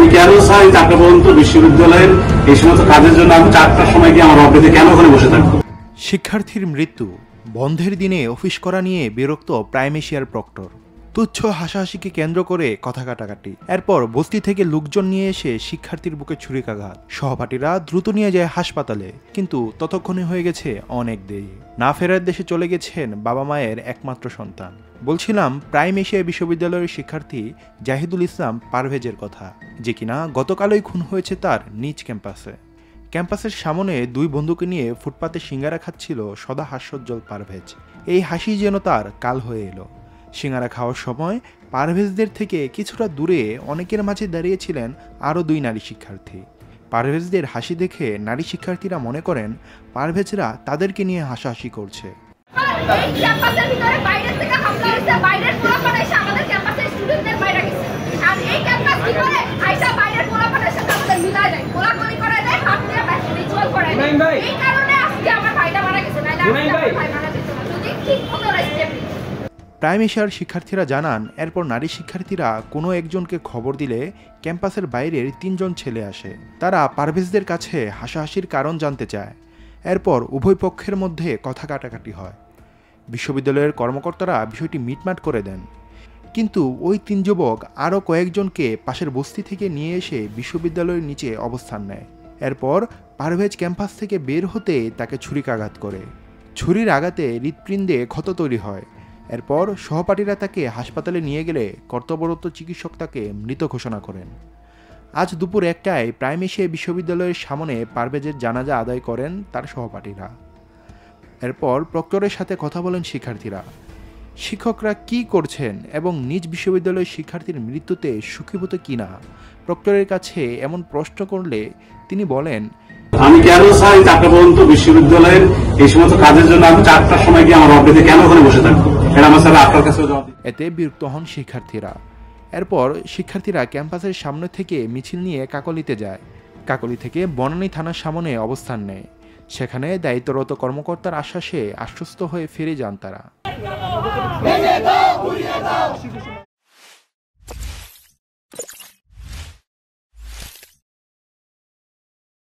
আমি কেন স্যার 4টা পর্যন্ত বিশ্ববিদ্যালয়ের এই সমস্ত কাজের জন্য আমি 4টার সময় গিয়ে আমার অফিসে কেন ওখানে বসে থাকবো? শিক্ষার্থীর মৃত্যু, বন্ধের দিনে অফিস করা নিয়ে বিরক্ত প্রাইম এশিয়ার প্রক্টর, তুচ্ছ হাসাহাসিকে কেন্দ্র করে কথা কাটাকাটি, এরপর বস্তি থেকে লোকজন নিয়ে এসে শিক্ষার্থীর বুকে ছুরিকাঘাত, সহপাঠীরা দ্রুত নিয়ে যায় হাসপাতালে, কিন্তু ততক্ষণে হয়ে গেছে অনেক দেরি। না ফেরার দেশে চলে গেছেন বাবা মায়ের একমাত্র সন্তান। বলছিলাম প্রাইম এশিয়া বিশ্ববিদ্যালয়ের শিক্ষার্থী জাহিদুল ইসলাম পারভেজের কথা, যে কিনা গতকালই খুন হয়েছে তার নিজ ক্যাম্পাসে। ক্যাম্পাসের সামনে দুই বন্ধুকে নিয়ে ফুটপাতে সিঙ্গারা খাচ্ছিল সদা হাস্যোজ্জ্বল পারভেজ। এই হাসি যেন তার কাল হয়ে এলো। সিঙ্গারা খাওয়ার সময় পারভেজদের থেকে কিছুটা দূরে অনেকের মাঝে দাঁড়িয়েছিলেন আরও দুই নারী শিক্ষার্থী। পারভেজদের হাসি দেখে নারী শিক্ষার্থীরা মনে করেন পারভেজরা তাদেরকে নিয়ে হাসাহাসি করছে। প্রাইম এশিয়ার শিক্ষার্থীরা জানান, এরপর নারী শিক্ষার্থীরা কোনো একজনকে খবর দিলে ক্যাম্পাসের বাইরের 3 জন ছেলে আসে। তারা পারভেজদের কাছে হাসাহাসির কারণ জানতে চায়। এরপর উভয় পক্ষের মধ্যে কথা কাটাকাটি হয়। বিশ্ববিদ্যালয়ের কর্মকর্তারা বিষয়টি মিটমাট করে দেন, কিন্তু ওই 3 যুবক আরও কয়েকজনকে পাশের বস্তি থেকে নিয়ে এসে বিশ্ববিদ্যালয়ের নিচে অবস্থান নেয়। এরপর পারভেজ ক্যাম্পাস থেকে বের হতে তাকে ছুরিকাঘাত করে। ছুরির আঘাতে হৃৎপিণ্ডে ক্ষত তৈরি হয়। এরপর সহপাঠীরা তাকে হাসপাতালে নিয়ে গেলে কর্তব্যরত চিকিৎসক তাকে মৃত ঘোষণা করেন। আজ দুপুর 1টায় প্রাইম এশিয়া বিশ্ববিদ্যালয়ের সামনে পারভেজের জানাজা আদায় করেন তার সহপাঠীরা। এরপর প্রক্টরের সাথে কথা বলেন শিক্ষার্থীরা। শিক্ষকরা কি করছেন এবং নিজ বিশ্ববিদ্যালয়ের শিক্ষার্থীর মৃত্যুতে সুখীভূত কিনা প্রক্টরের কাছে এমন প্রশ্ন করলে তিনি বলেন, আমি কেন স্যার 4টা পর্যন্ত বিশ্ববিদ্যালয়ের এই সমস্ত কাজের জন্য আমি 4টার সময় গিয়ে আমার অফিসে কেন ওখানে বসে থাকবো? এটা আমার স্যার আপনার কাছে জবাব। এতে বিরক্ত হন শিক্ষার্থীরা। এরপর শিক্ষার্থীরা ক্যাম্পাসের সামনে থেকে মিছিল নিয়ে কাকলিতে যায়। কাকলি থেকে বনানী থানার সামনে অবস্থান নেয়। সেখানে দায়িত্বরত কর্মকর্তার আশ্বাসে আশ্বস্ত হয়ে ফিরে যান তারা।